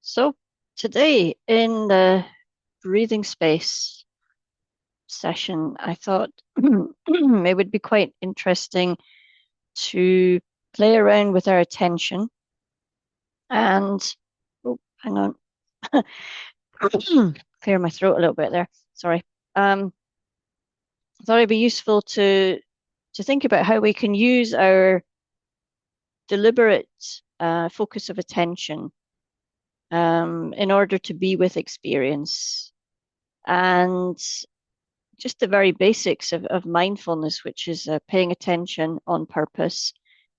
So today in the breathing space session, I thought it would be quite interesting to play around with our attention and oh, hang on, clear my throat a little bit there. Sorry. I thought it'd be useful to think about how we can use our deliberate focus of attention in order to be with experience. And just the very basics of mindfulness, which is paying attention on purpose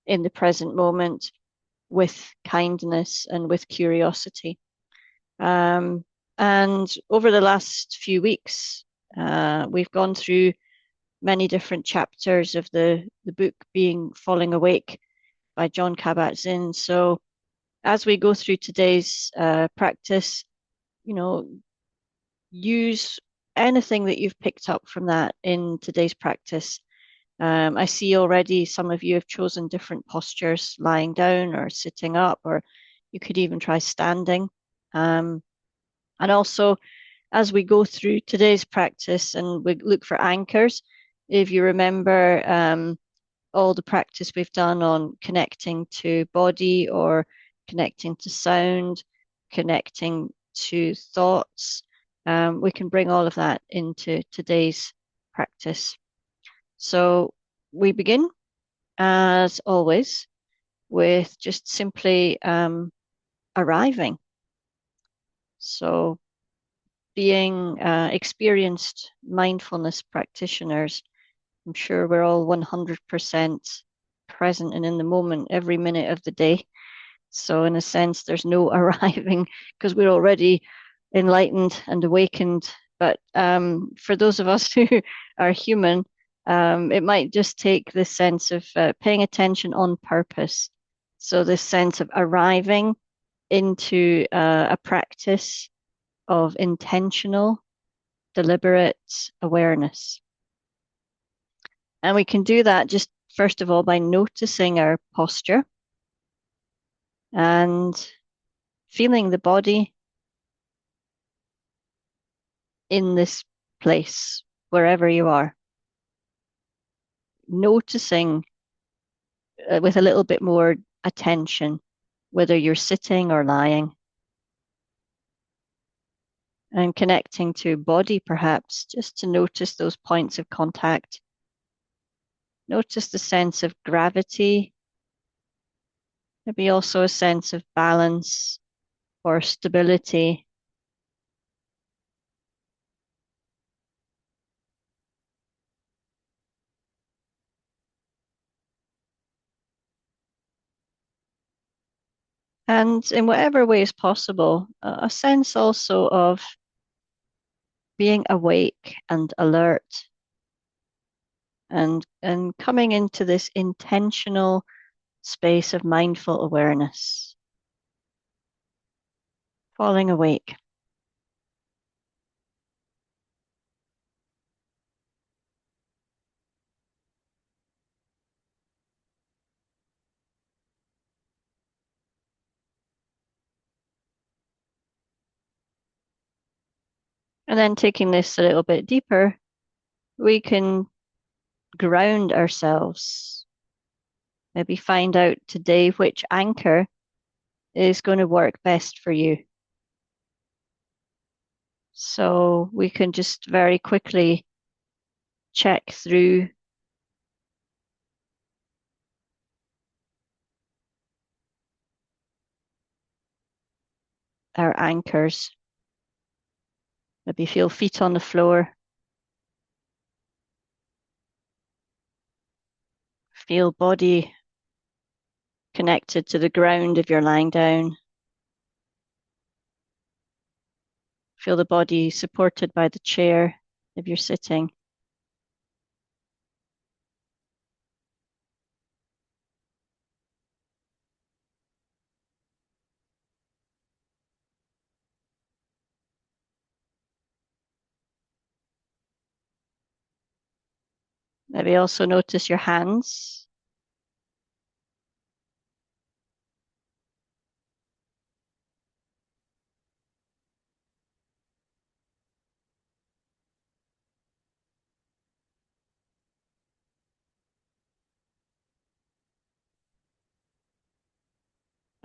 in the present moment with kindness and with curiosity. Um, and over the last few weeks, we've gone through many different chapters of the book being Falling Awake by Jon Kabat-Zinn. So as we go through today's practice, you know, use anything that you've picked up from that in today's practice. I see already some of you have chosen different postures, lying down or sitting up, or you could even try standing. And also, as we go through today's practice and we look for anchors, if you remember all the practice we've done on connecting to body or connecting to sound, connecting to thoughts, we can bring all of that into today's practice. So we begin, as always, with just simply arriving. So being experienced mindfulness practitioners, I'm sure we're all 100% present and in the moment every minute of the day. So in a sense, there's no arriving because we're already enlightened and awakened. But for those of us who are human, it might just take this sense of paying attention on purpose. So this sense of arriving into a practice of intentional, deliberate awareness. And we can do that just first of all by noticing our posture and feeling the body in this place, wherever you are. Noticing with a little bit more attention, whether you're sitting or lying, and connecting to body, perhaps, just to notice those points of contact. Notice the sense of gravity, maybe also a sense of balance or stability. And in whatever way is possible, a sense also of being awake and alert and coming into this intentional space of mindful awareness, falling awake. And then taking this a little bit deeper, we can ground ourselves, maybe find out today which anchor is going to work best for you. So we can just very quickly check through our anchors. Maybe feel feet on the floor, feel body connected to the ground if you're lying down. Feel the body supported by the chair if you're sitting. Maybe also notice your hands.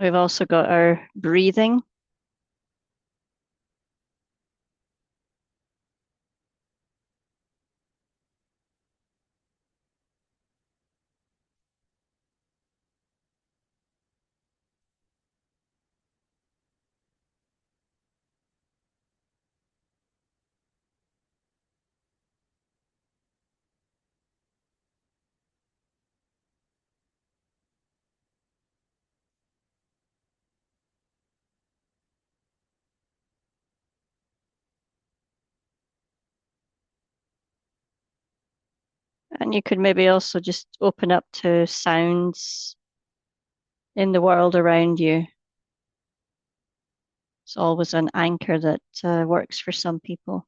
We've also got our breathing. And you could maybe also just open up to sounds in the world around you. It's always an anchor that works for some people.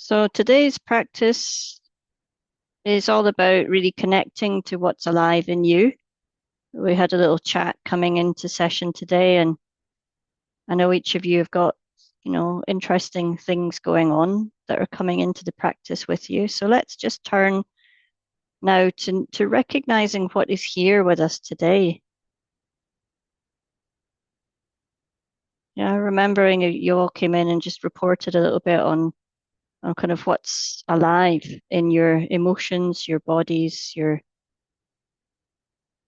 So today's practice is all about really connecting to what's alive in you. We had a little chat coming into session today, and I know each of you have got, interesting things going on that are coming into the practice with you. So let's just turn now to recognizing what is here with us today. Yeah, remembering you all came in and just reported a little bit on kind of what's alive in your emotions, your bodies, your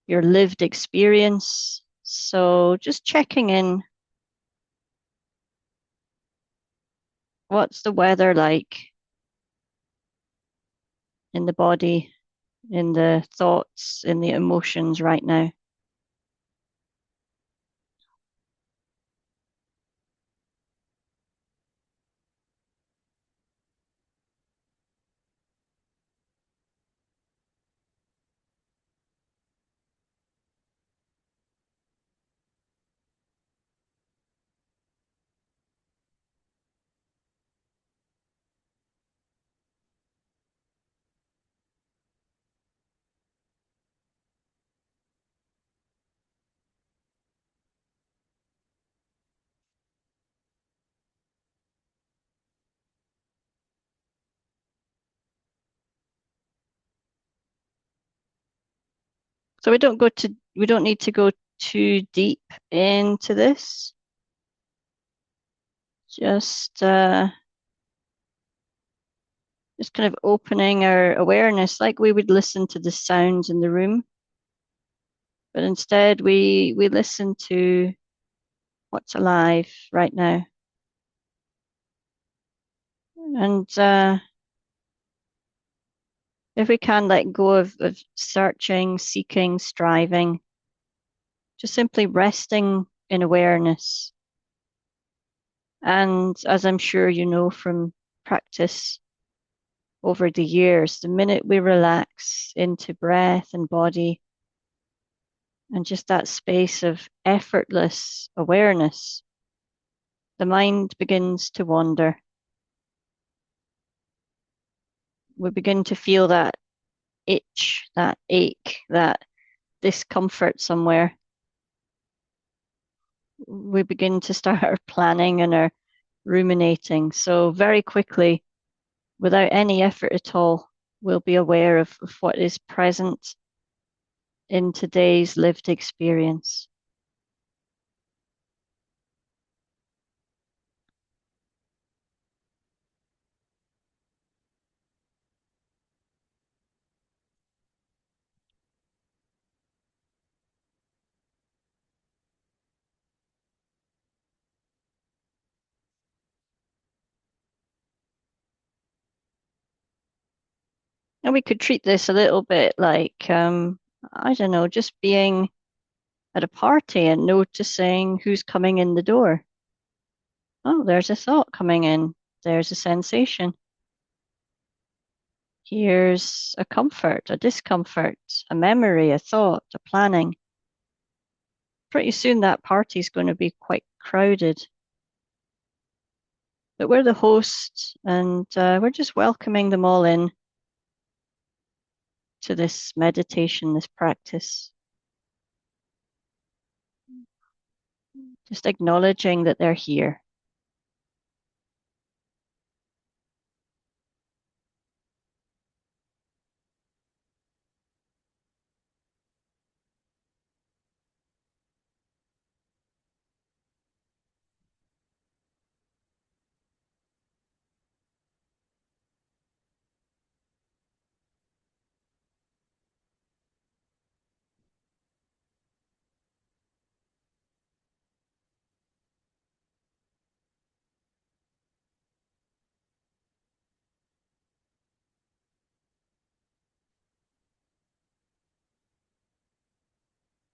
lived experience. So just checking in, what's the weather like in the body, in the thoughts, in the emotions right now? So we don't need to go too deep into this. Just just kind of opening our awareness like we would listen to the sounds in the room, but instead we listen to what's alive right now. And if we can let go of searching, seeking, striving, just simply resting in awareness. And as I'm sure you know from practice over the years, the minute we relax into breath and body and just that space of effortless awareness, the mind begins to wander. We begin to feel that itch, that ache, that discomfort somewhere. We begin to start our planning and our ruminating. So very quickly, without any effort at all, we'll be aware of what is present in today's lived experience. And we could treat this a little bit like, I don't know, just being at a party and noticing who's coming in the door. Oh, there's a thought coming in. There's a sensation. Here's a comfort, a discomfort, a memory, a thought, a planning. Pretty soon that party's going to be quite crowded. But we're the host and we're just welcoming them all in to this meditation, this practice. Just acknowledging that they're here.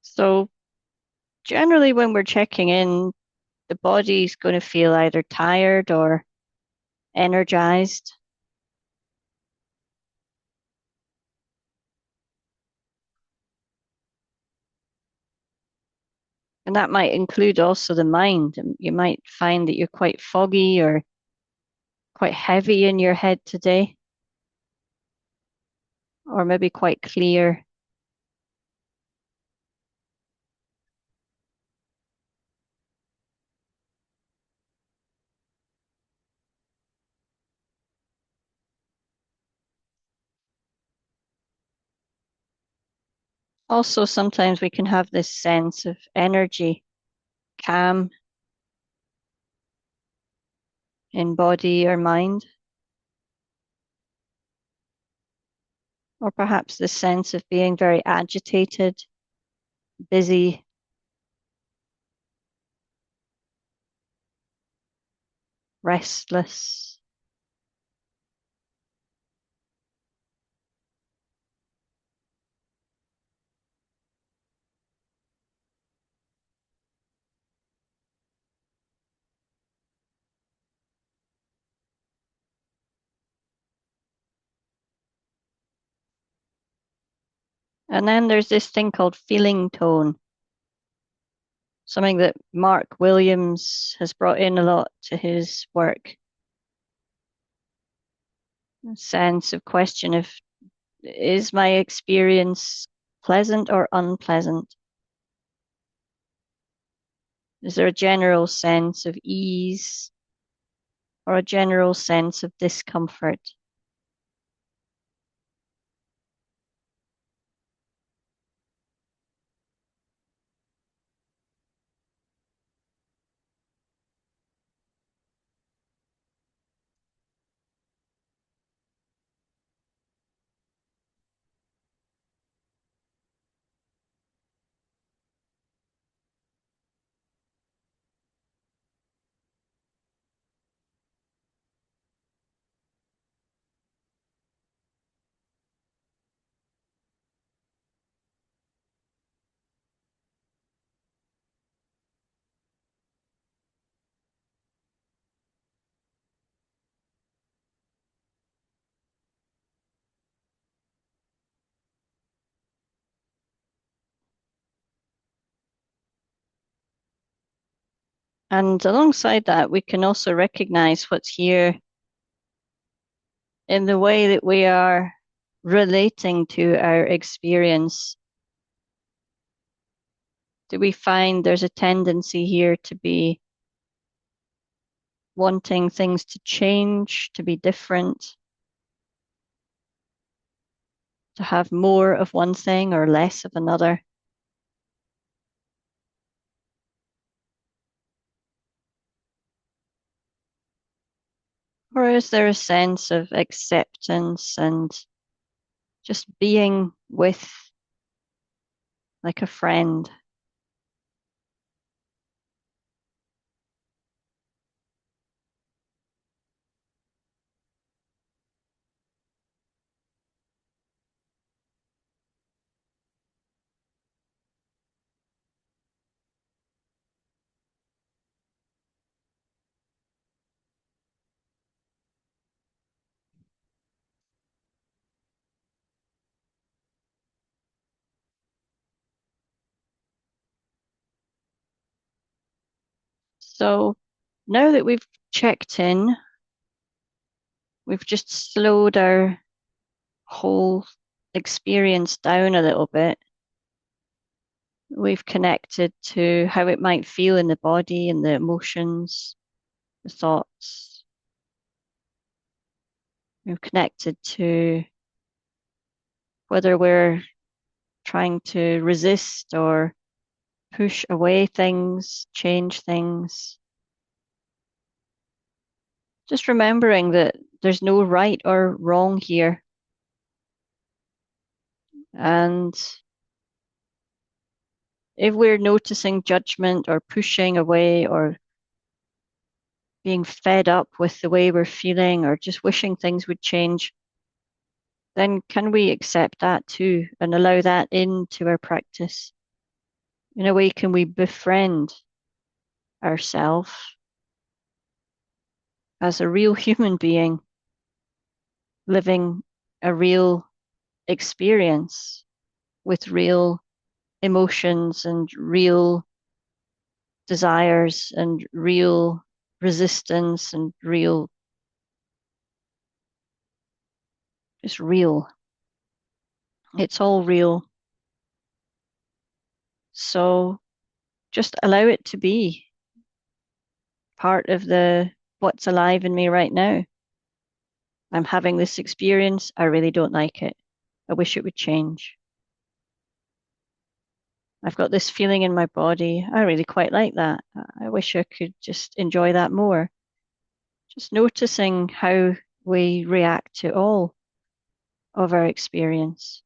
So generally when we're checking in, the body's going to feel either tired or energized. And that might include also the mind. You might find that you're quite foggy or quite heavy in your head today, or maybe quite clear. Also, sometimes we can have this sense of energy, calm in body or mind, or perhaps the sense of being very agitated, busy, restless. And then there's this thing called feeling tone, something that Mark Williams has brought in a lot to his work. A sense of question of, is my experience pleasant or unpleasant? Is there a general sense of ease or a general sense of discomfort? And alongside that, we can also recognize what's here in the way that we are relating to our experience. Do we find there's a tendency here to be wanting things to change, to be different, to have more of one thing or less of another? Or is there a sense of acceptance and just being with like a friend? So now that we've checked in, we've just slowed our whole experience down a little bit. We've connected to how it might feel in the body and the emotions, the thoughts. We've connected to whether we're trying to resist or push away things, change things. Just remembering that there's no right or wrong here. And if we're noticing judgment or pushing away or being fed up with the way we're feeling or just wishing things would change, then can we accept that too and allow that into our practice? In a way, can we befriend ourselves as a real human being living a real experience with real emotions and real desires and real resistance and real, it's real. It's all real. So just allow it to be part of the what's alive in me right now. I'm having this experience. I really don't like it. I wish it would change. I've got this feeling in my body. I really quite like that. I wish I could just enjoy that more. Just noticing how we react to all of our experience.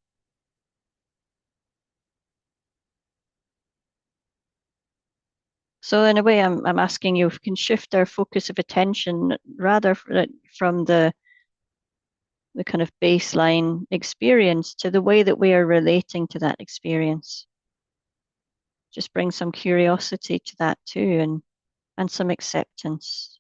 So in a way, I'm asking you if we can shift our focus of attention rather from the kind of baseline experience to the way that we are relating to that experience. Just bring some curiosity to that too, and some acceptance.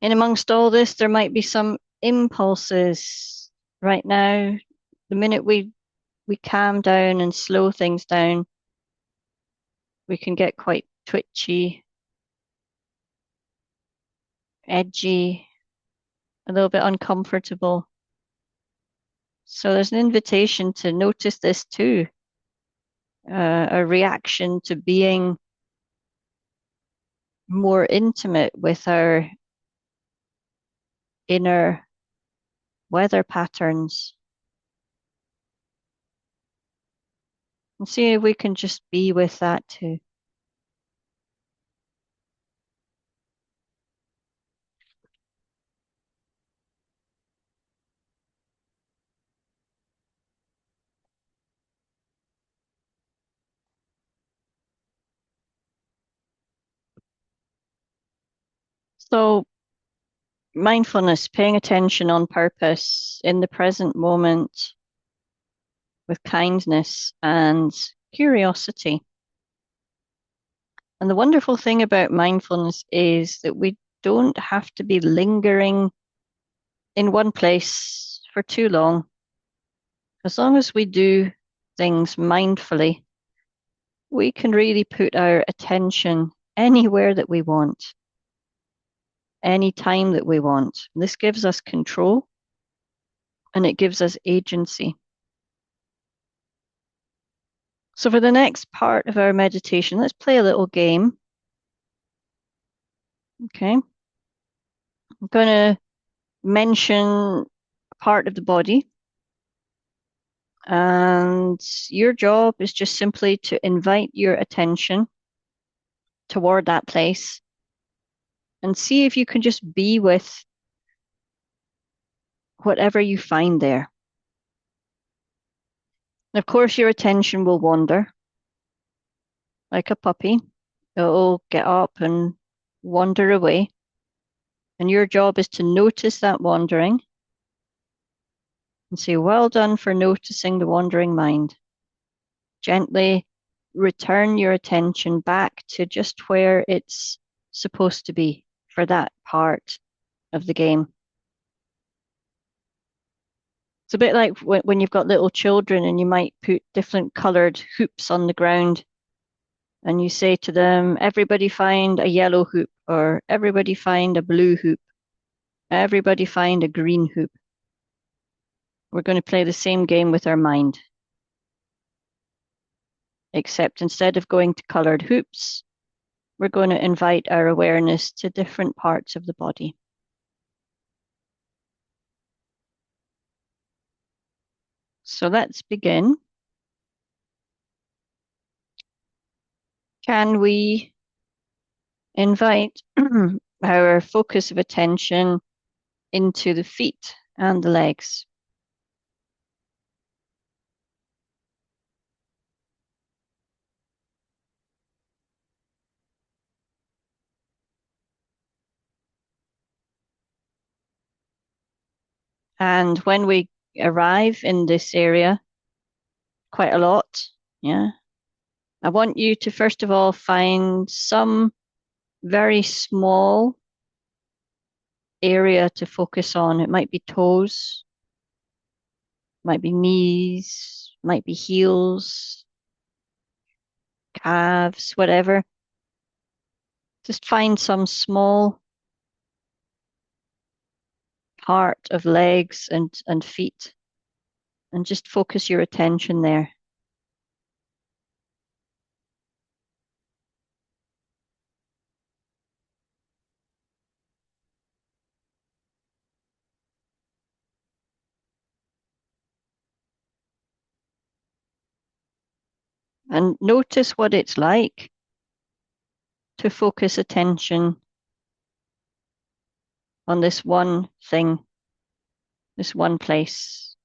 And amongst all this, there might be some impulses right now. The minute we calm down and slow things down, we can get quite twitchy, edgy, a little bit uncomfortable. So there's an invitation to notice this too, a reaction to being more intimate with our inner weather patterns and see if we can just be with that too. So mindfulness, paying attention on purpose in the present moment with kindness and curiosity. And the wonderful thing about mindfulness is that we don't have to be lingering in one place for too long. As long as we do things mindfully, we can really put our attention anywhere that we want, any time that we want. This gives us control and it gives us agency. So for the next part of our meditation, let's play a little game. Okay. I'm going to mention a part of the body, and your job is just simply to invite your attention toward that place and see if you can just be with whatever you find there. And of course, your attention will wander like a puppy. It'll get up and wander away. And your job is to notice that wandering and say, well done for noticing the wandering mind. Gently return your attention back to just where it's supposed to be for that part of the game. It's a bit like when you've got little children and you might put different colored hoops on the ground and you say to them, everybody find a yellow hoop, or everybody find a blue hoop, everybody find a green hoop. We're going to play the same game with our mind, except instead of going to colored hoops, we're going to invite our awareness to different parts of the body. So let's begin. Can we invite our focus of attention into the feet and the legs? And when we arrive in this area, quite a lot, yeah, I want you to first of all find some very small area to focus on. It might be toes, might be knees, might be heels, calves, whatever. Just find some small part of legs and feet and just focus your attention there. And notice what it's like to focus attention on this one thing, this one place.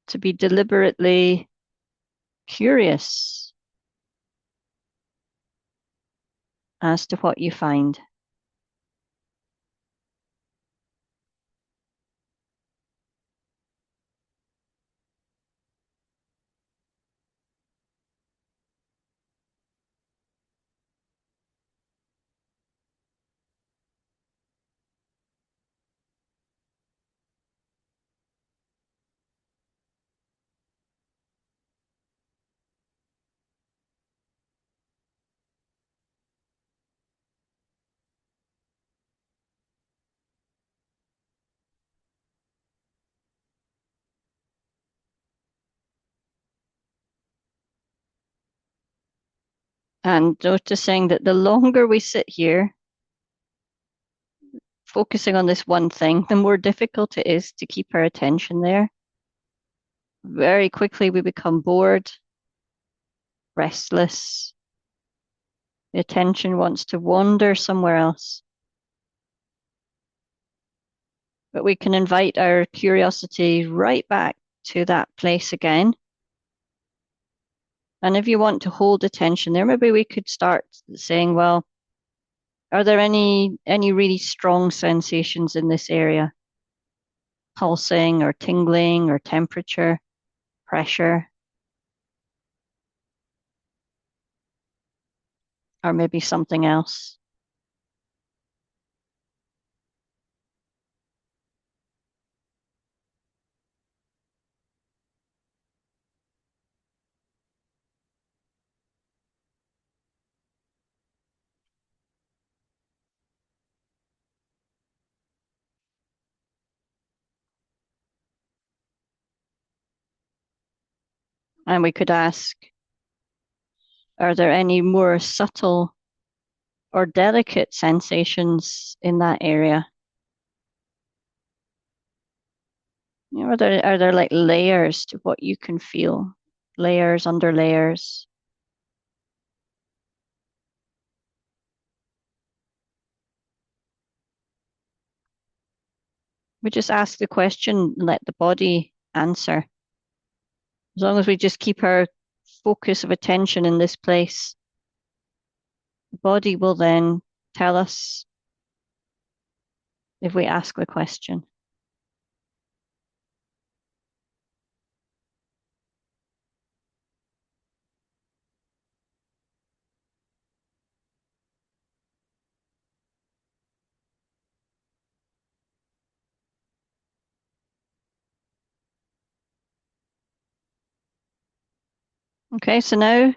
To be deliberately curious as to what you find. And noticing that the longer we sit here, focusing on this one thing, the more difficult it is to keep our attention there. Very quickly we become bored, restless. The attention wants to wander somewhere else. But we can invite our curiosity right back to that place again. And if you want to hold attention there, maybe we could start saying, well, are there any really strong sensations in this area? Pulsing or tingling or temperature, pressure, or maybe something else. And we could ask, are there any more subtle or delicate sensations in that area? You know, are there like layers to what you can feel? Layers under layers. We just ask the question and let the body answer. As long as we just keep our focus of attention in this place, the body will then tell us if we ask the question. Okay, so now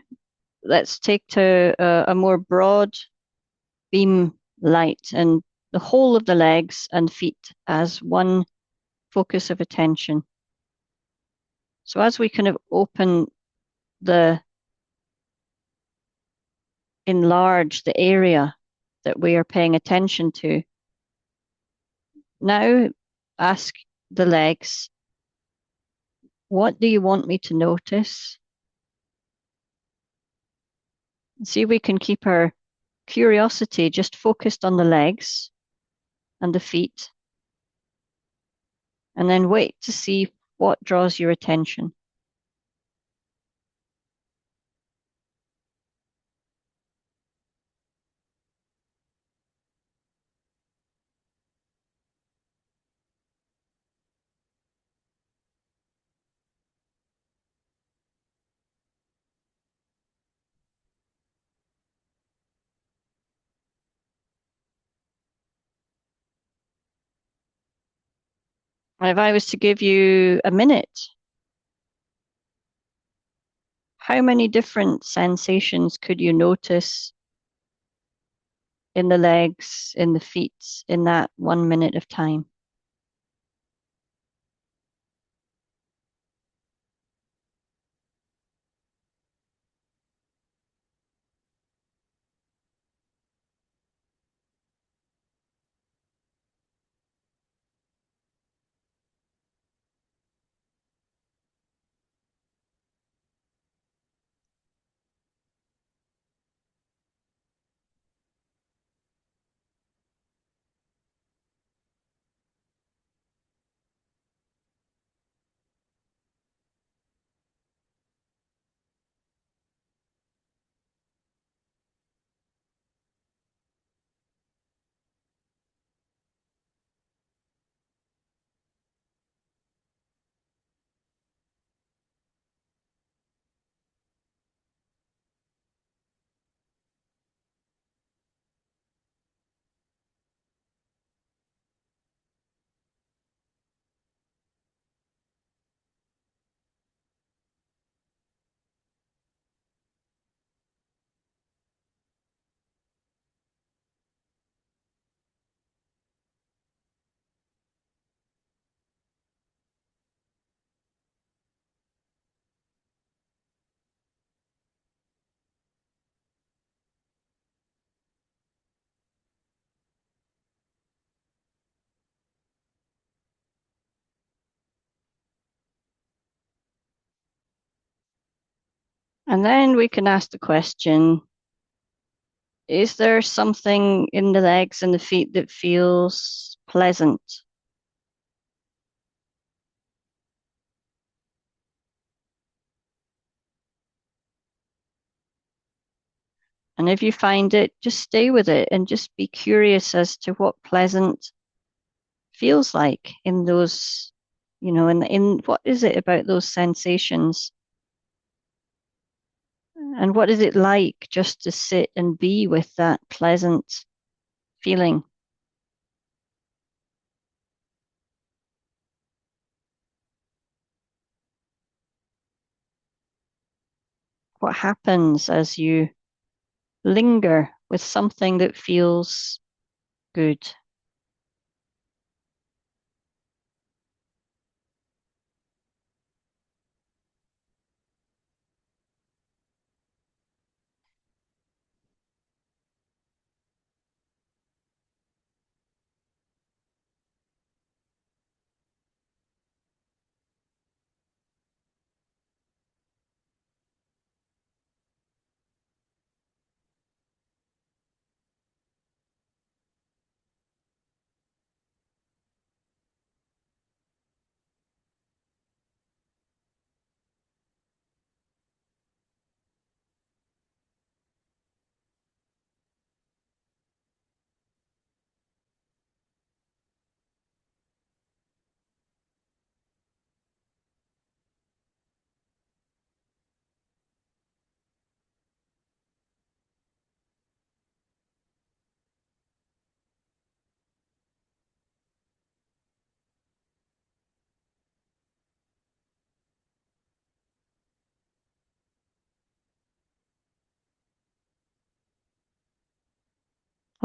let's take to a more broad beam light and the whole of the legs and feet as one focus of attention. So as we kind of enlarge the area that we are paying attention to, now ask the legs, what do you want me to notice? And see if we can keep our curiosity just focused on the legs and the feet, and then wait to see what draws your attention. If I was to give you a minute, how many different sensations could you notice in the legs, in the feet, in that 1 minute of time? And then we can ask the question, is there something in the legs and the feet that feels pleasant? And if you find it, just stay with it and just be curious as to what pleasant feels like in those, in what is it about those sensations? And what is it like just to sit and be with that pleasant feeling? What happens as you linger with something that feels good?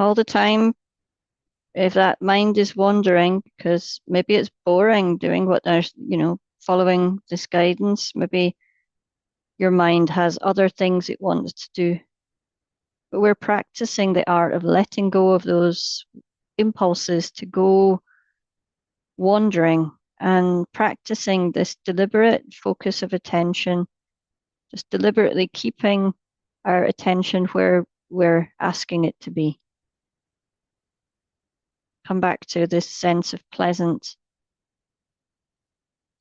all the time. If that mind is wandering, because maybe it's boring doing what they're, following this guidance, maybe your mind has other things it wants to do. But we're practicing the art of letting go of those impulses to go wandering and practicing this deliberate focus of attention, just deliberately keeping our attention where we're asking it to be. Come back to this sense of pleasant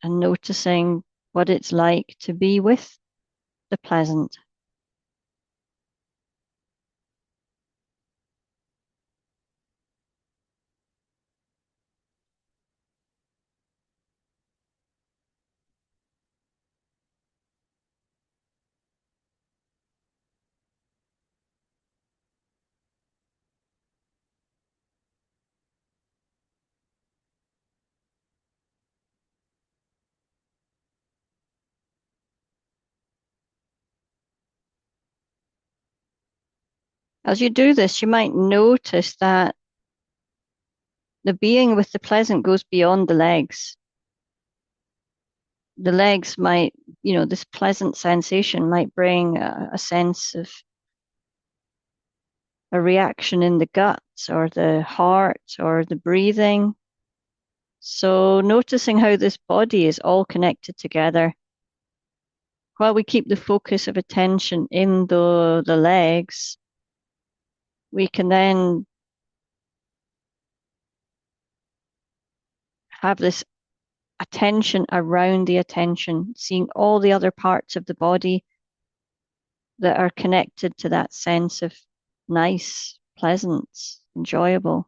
and noticing what it's like to be with the pleasant. As you do this, you might notice that the being with the pleasant goes beyond the legs. The legs might, this pleasant sensation might bring a sense of a reaction in the gut or the heart or the breathing. So noticing how this body is all connected together. While we keep the focus of attention in the legs, we can then have this attention around the attention, seeing all the other parts of the body that are connected to that sense of nice, pleasant, enjoyable.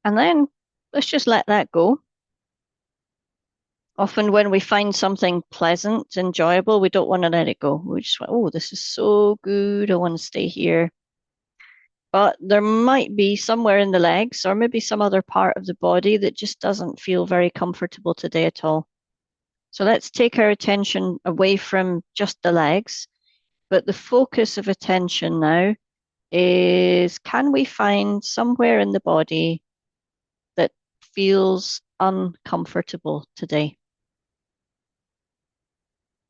And then let's just let that go. Often when we find something pleasant, enjoyable, we don't want to let it go. We just want, oh, this is so good. I want to stay here. But there might be somewhere in the legs or maybe some other part of the body that just doesn't feel very comfortable today at all. So let's take our attention away from just the legs, but the focus of attention now is, can we find somewhere in the body that feels uncomfortable today?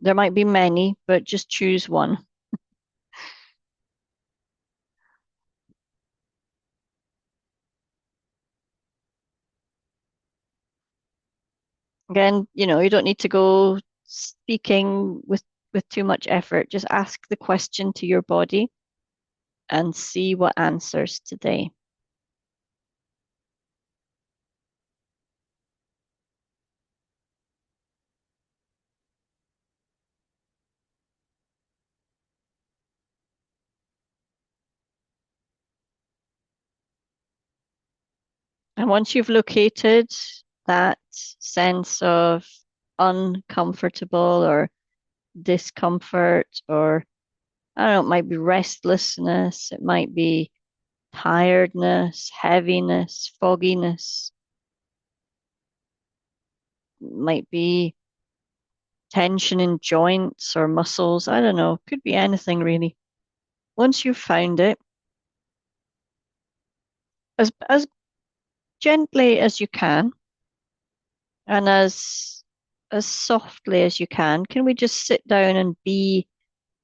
There might be many, but just choose one. Again, you don't need to go speaking with too much effort. Just ask the question to your body and see what answers today. And once you've located that sense of uncomfortable or discomfort, or I don't know, it might be restlessness, it might be tiredness, heaviness, fogginess, it might be tension in joints or muscles. I don't know, could be anything really. Once you've found it, as gently as you can and as softly as you can we just sit down and be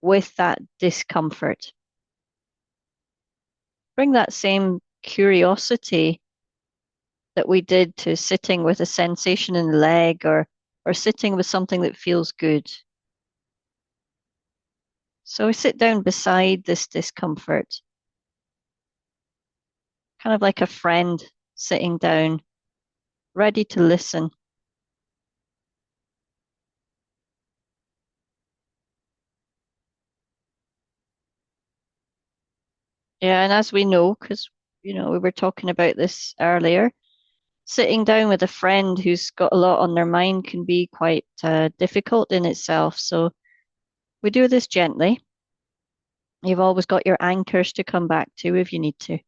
with that discomfort? Bring that same curiosity that we did to sitting with a sensation in the leg or sitting with something that feels good. So we sit down beside this discomfort, kind of like a friend sitting down, ready to listen. Yeah, and as we know, because we were talking about this earlier, sitting down with a friend who's got a lot on their mind can be quite difficult in itself. So we do this gently. You've always got your anchors to come back to if you need to.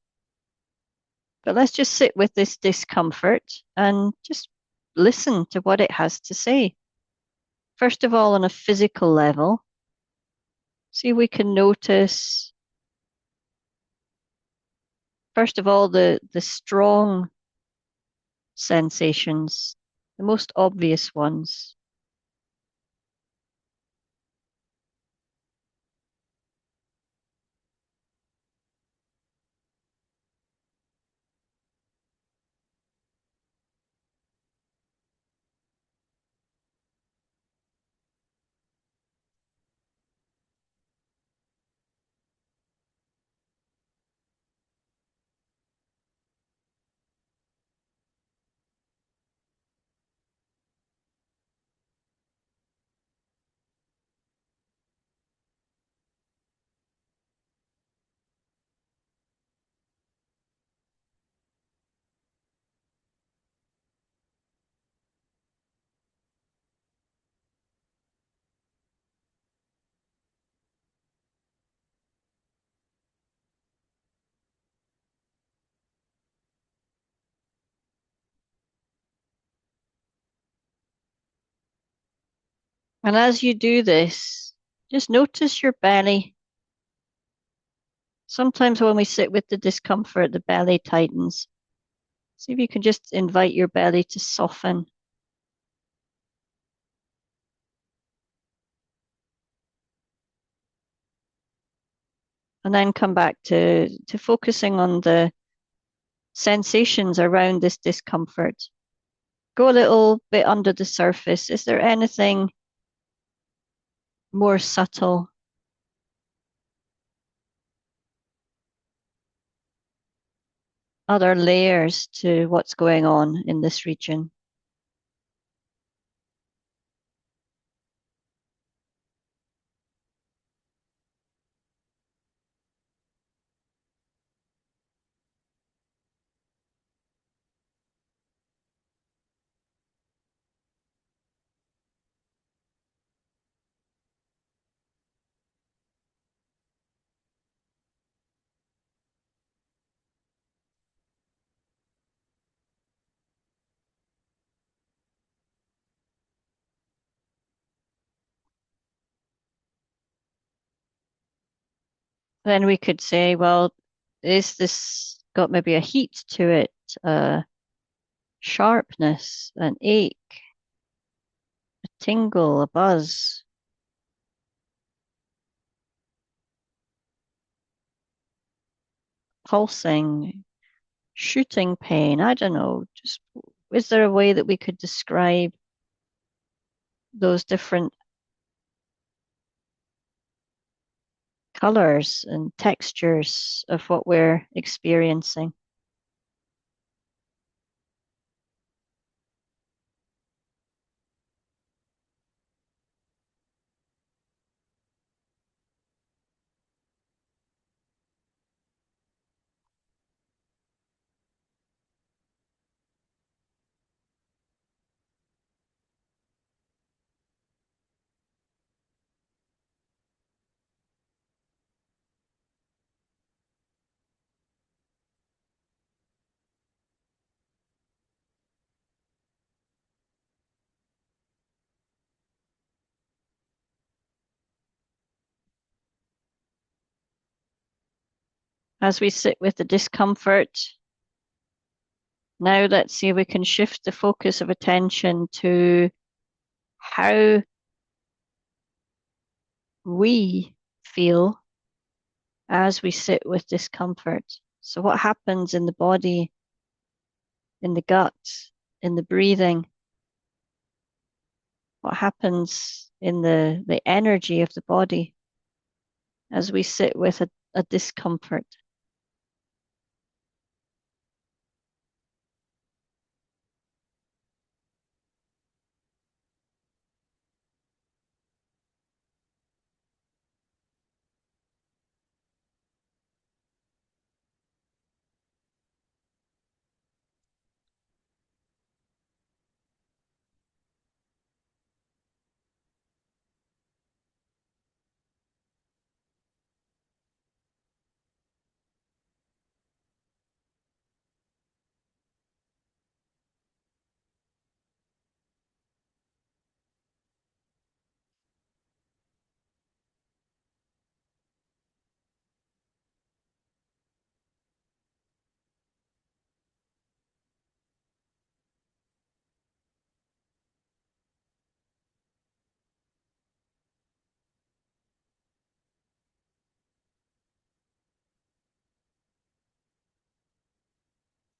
But let's just sit with this discomfort and just listen to what it has to say. First of all, on a physical level, see if we can notice, first of all, the strong sensations, the most obvious ones. And as you do this, just notice your belly. Sometimes when we sit with the discomfort, the belly tightens. See if you can just invite your belly to soften and then come back to focusing on the sensations around this discomfort. Go a little bit under the surface. Is there anything more subtle? Other layers to what's going on in this region? Then we could say, well, is this got maybe a heat to it, a sharpness, an ache, a tingle, a buzz, pulsing, shooting pain? I don't know. Just is there a way that we could describe those different colors and textures of what we're experiencing? As we sit with the discomfort, now let's see if we can shift the focus of attention to how we feel as we sit with discomfort. So, what happens in the body, in the gut, in the breathing? What happens in the energy of the body? as we sit with a discomfort.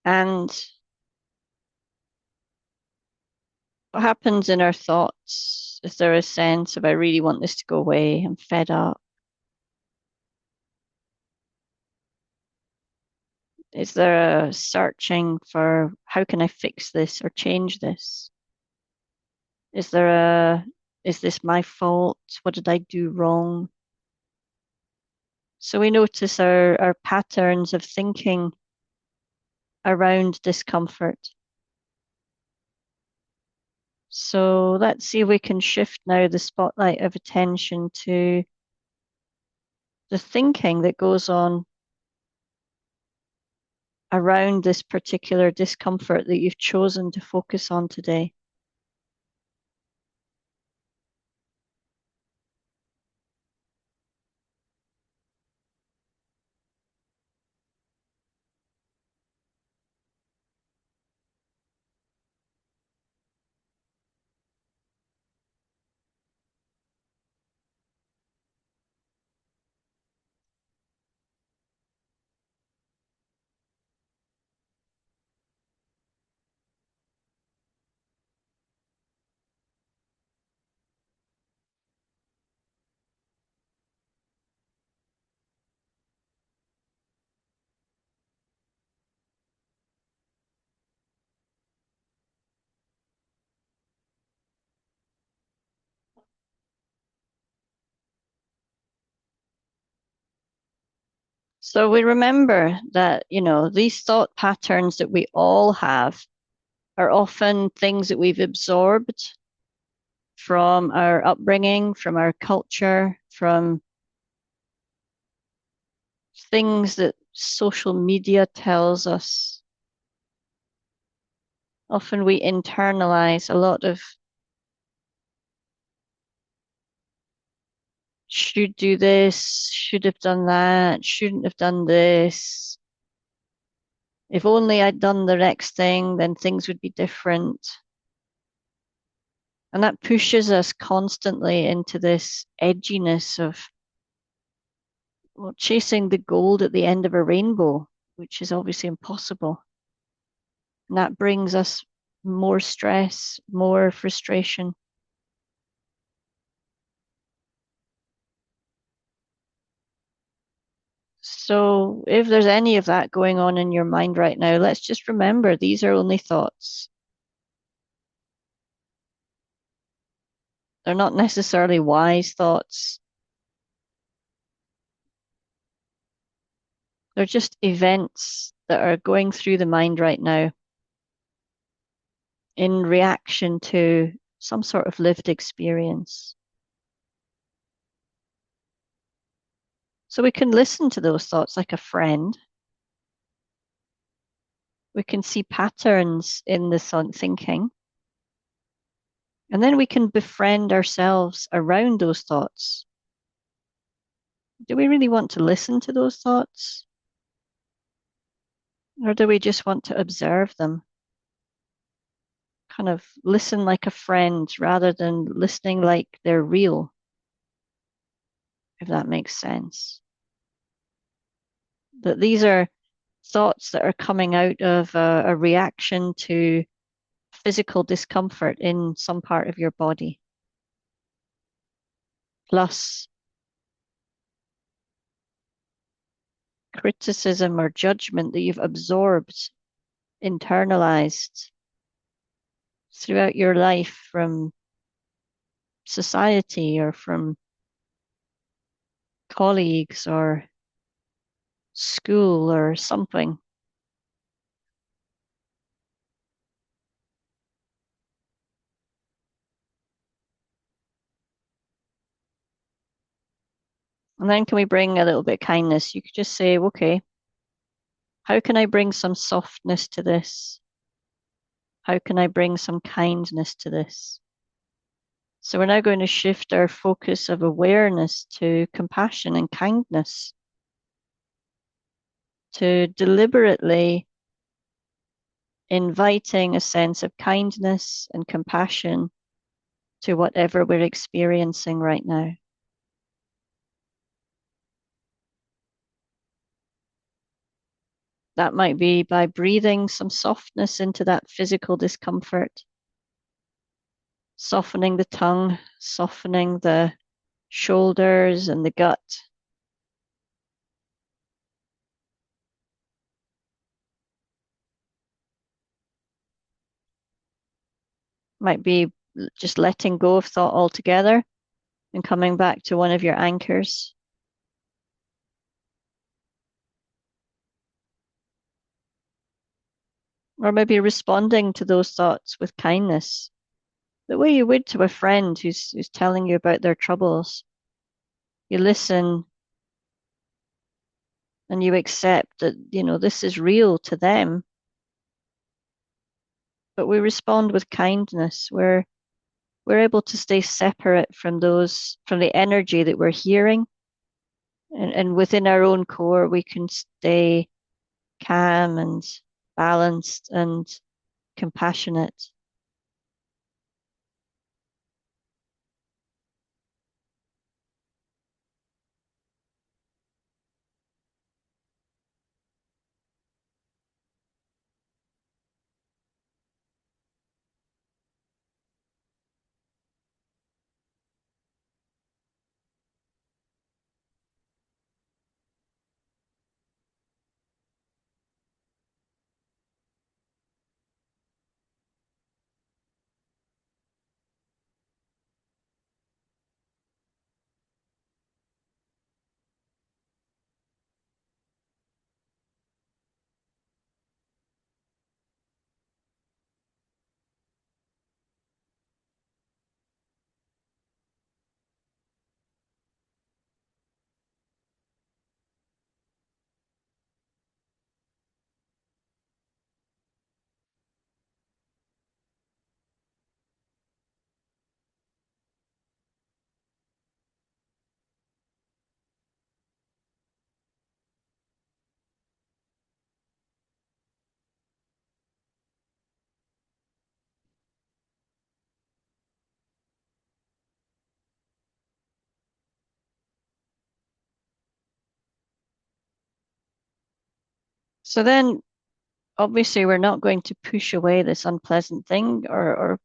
And what happens in our thoughts? Is there a sense of, I really want this to go away, I'm fed up? Is there a searching for, how can I fix this or change this? Is there is this my fault? What did I do wrong? So we notice our patterns of thinking around discomfort. So let's see if we can shift now the spotlight of attention to the thinking that goes on around this particular discomfort that you've chosen to focus on today. So we remember that, these thought patterns that we all have are often things that we've absorbed from our upbringing, from our culture, from things that social media tells us. Often we internalize a lot of should do this, should have done that, shouldn't have done this. If only I'd done the next thing, then things would be different. And that pushes us constantly into this edginess of, well, chasing the gold at the end of a rainbow, which is obviously impossible. And that brings us more stress, more frustration. So, if there's any of that going on in your mind right now, let's just remember these are only thoughts. They're not necessarily wise thoughts. They're just events that are going through the mind right now in reaction to some sort of lived experience. So we can listen to those thoughts like a friend. We can see patterns in the thinking. And then we can befriend ourselves around those thoughts. Do we really want to listen to those thoughts? Or do we just want to observe them? Kind of listen like a friend rather than listening like they're real, if that makes sense. That these are thoughts that are coming out of a reaction to physical discomfort in some part of your body. Plus, criticism or judgment that you've absorbed, internalized throughout your life from society or from colleagues or school or something. And then can we bring a little bit of kindness? You could just say, okay, how can I bring some softness to this? How can I bring some kindness to this? So we're now going to shift our focus of awareness to compassion and kindness, to deliberately inviting a sense of kindness and compassion to whatever we're experiencing right now. That might be by breathing some softness into that physical discomfort, softening the tongue, softening the shoulders and the gut. Might be just letting go of thought altogether and coming back to one of your anchors. Or maybe responding to those thoughts with kindness, the way you would to a friend who's telling you about their troubles. You listen and you accept that, this is real to them, but we respond with kindness. We're able to stay separate from the energy that we're hearing. And within our own core, we can stay calm and balanced and compassionate. So then obviously we're not going to push away this unpleasant thing or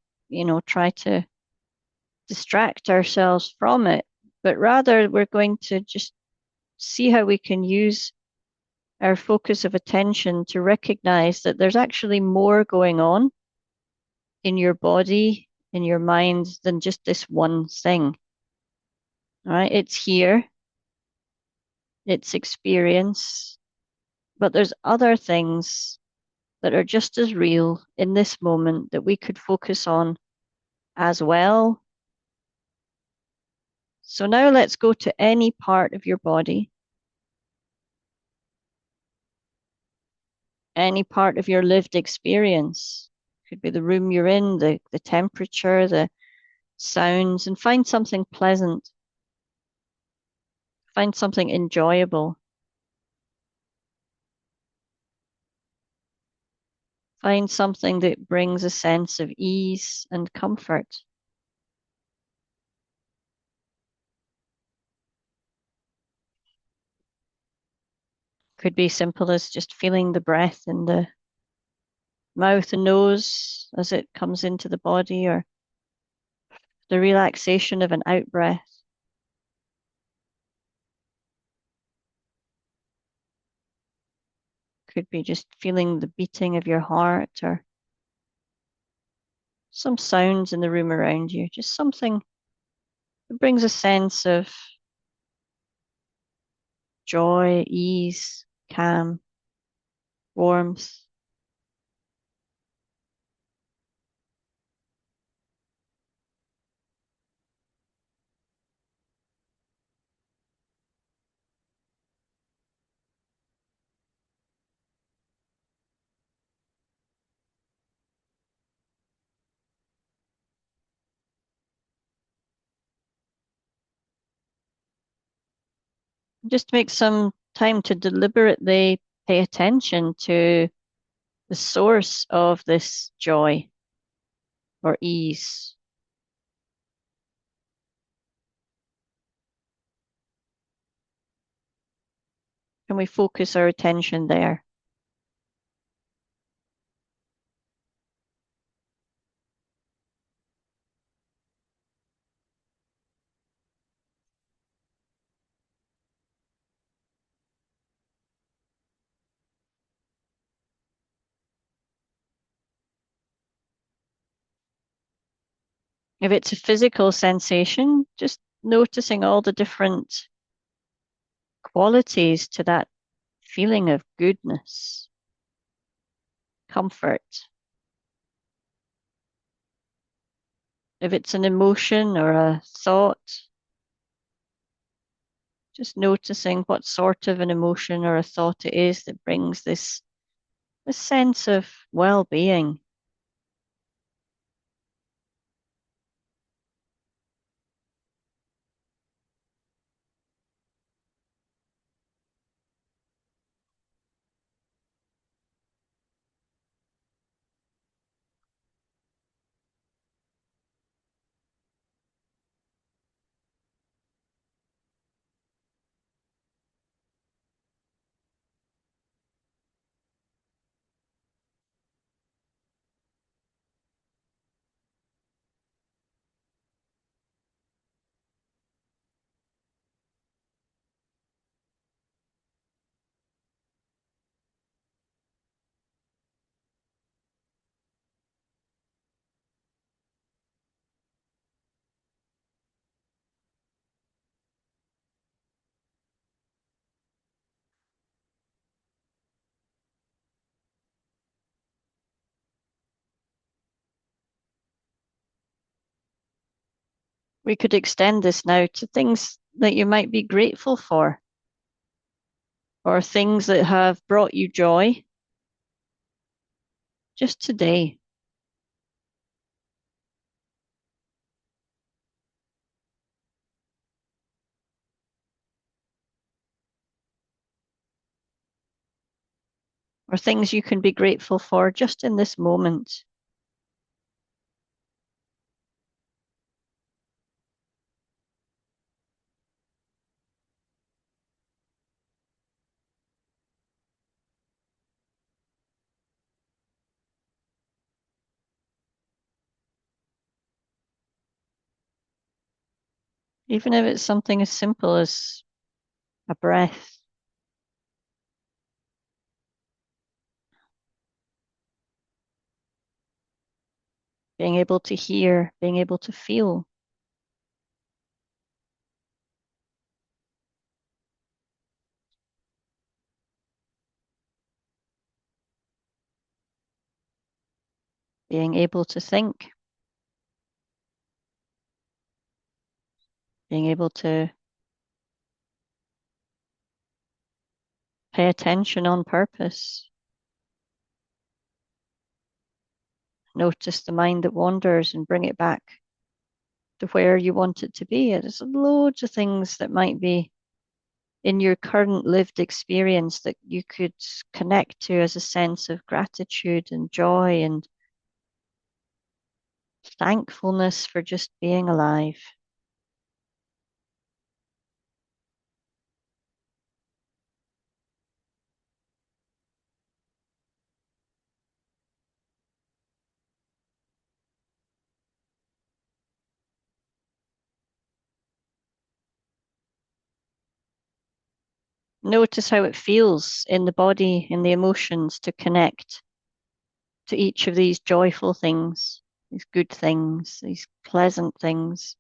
try to distract ourselves from it, but rather we're going to just see how we can use our focus of attention to recognize that there's actually more going on in your body, in your mind, than just this one thing. All right, it's here, it's experience, but there's other things that are just as real in this moment that we could focus on as well. So now let's go to any part of your body, any part of your lived experience. Could be the room you're in, the temperature, the sounds, and find something pleasant, find something enjoyable, find something that brings a sense of ease and comfort. Could be simple as just feeling the breath in the mouth and nose as it comes into the body, or the relaxation of an out breath. Could be just feeling the beating of your heart or some sounds in the room around you, just something that brings a sense of joy, ease, calm, warmth. Just make some time to deliberately pay attention to the source of this joy or ease. Can we focus our attention there? If it's a physical sensation, just noticing all the different qualities to that feeling of goodness, comfort. If it's an emotion or a thought, just noticing what sort of an emotion or a thought it is that brings this sense of well-being. We could extend this now to things that you might be grateful for, or things that have brought you joy just today, or things you can be grateful for just in this moment. Even if it's something as simple as a breath, being able to hear, being able to feel, being able to think, being able to pay attention on purpose. Notice the mind that wanders and bring it back to where you want it to be. There's loads of things that might be in your current lived experience that you could connect to as a sense of gratitude and joy and thankfulness for just being alive. Notice how it feels in the body, in the emotions to connect to each of these joyful things, these good things, these pleasant things.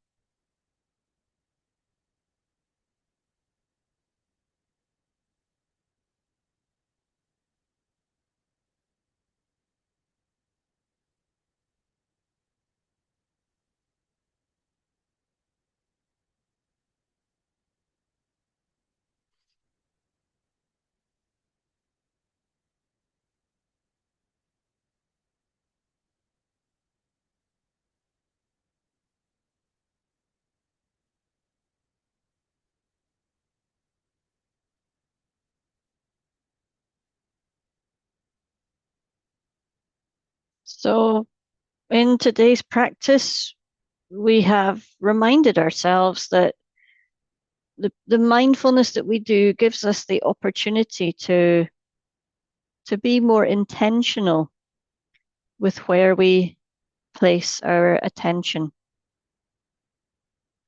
So, in today's practice, we have reminded ourselves that the mindfulness that we do gives us the opportunity to be more intentional with where we place our attention,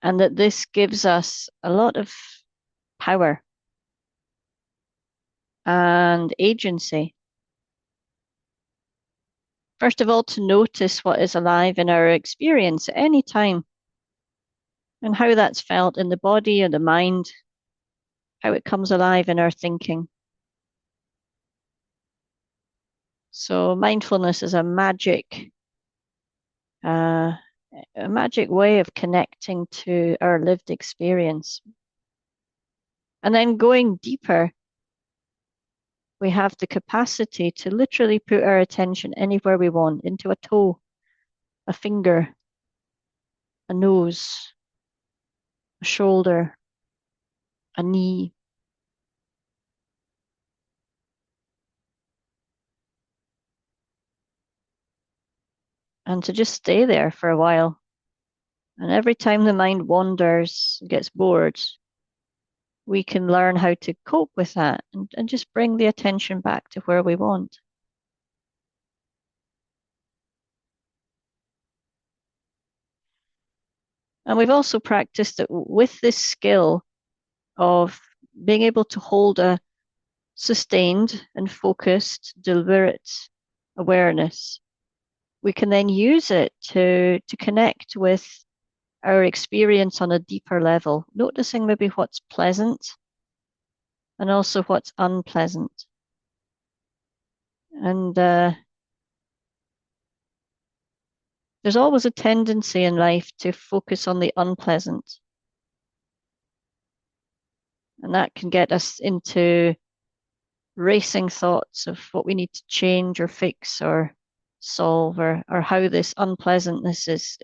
and that this gives us a lot of power and agency. First of all, to notice what is alive in our experience at any time and how that's felt in the body or the mind, how it comes alive in our thinking. So mindfulness is uh, a magic way of connecting to our lived experience. And then going deeper, we have the capacity to literally put our attention anywhere we want, into a toe, a finger, a nose, a shoulder, a knee. And to just stay there for a while. And every time the mind wanders, gets bored, we can learn how to cope with that and just bring the attention back to where we want. And we've also practiced that with this skill of being able to hold a sustained and focused, deliberate awareness, we can then use it to connect with our experience on a deeper level, noticing maybe what's pleasant and also what's unpleasant. And there's always a tendency in life to focus on the unpleasant. And that can get us into racing thoughts of what we need to change or fix or solve, or how this unpleasantness is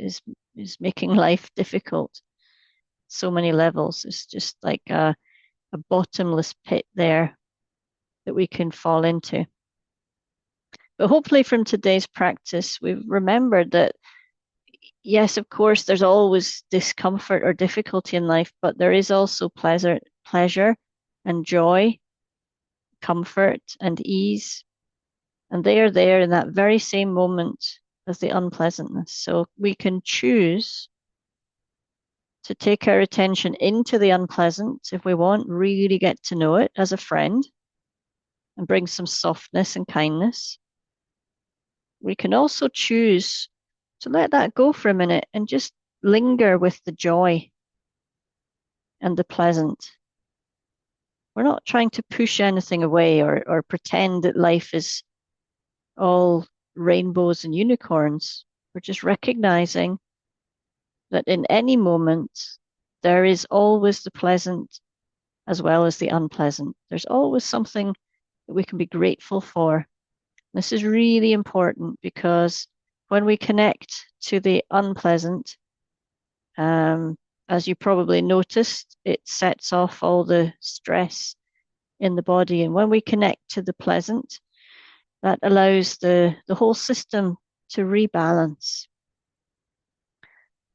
making life difficult. So many levels. It's just like a bottomless pit there that we can fall into. But hopefully from today's practice, we've remembered that yes, of course, there's always discomfort or difficulty in life, but there is also pleasure and joy, comfort and ease. And they are there in that very same moment as the unpleasantness. So we can choose to take our attention into the unpleasant if we want, really get to know it as a friend and bring some softness and kindness. We can also choose to let that go for a minute and just linger with the joy and the pleasant. We're not trying to push anything away or pretend that life is all rainbows and unicorns. We're just recognizing that in any moment, there is always the pleasant as well as the unpleasant. There's always something that we can be grateful for. This is really important because when we connect to the unpleasant, as you probably noticed, it sets off all the stress in the body. And when we connect to the pleasant, that allows the whole system to rebalance.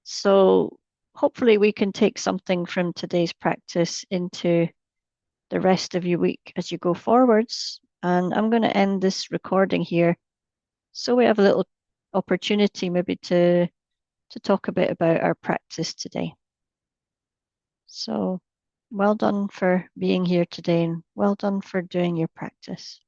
So hopefully we can take something from today's practice into the rest of your week as you go forwards. And I'm going to end this recording here so we have a little opportunity maybe to talk a bit about our practice today. So Well done for being here today and well done for doing your practice.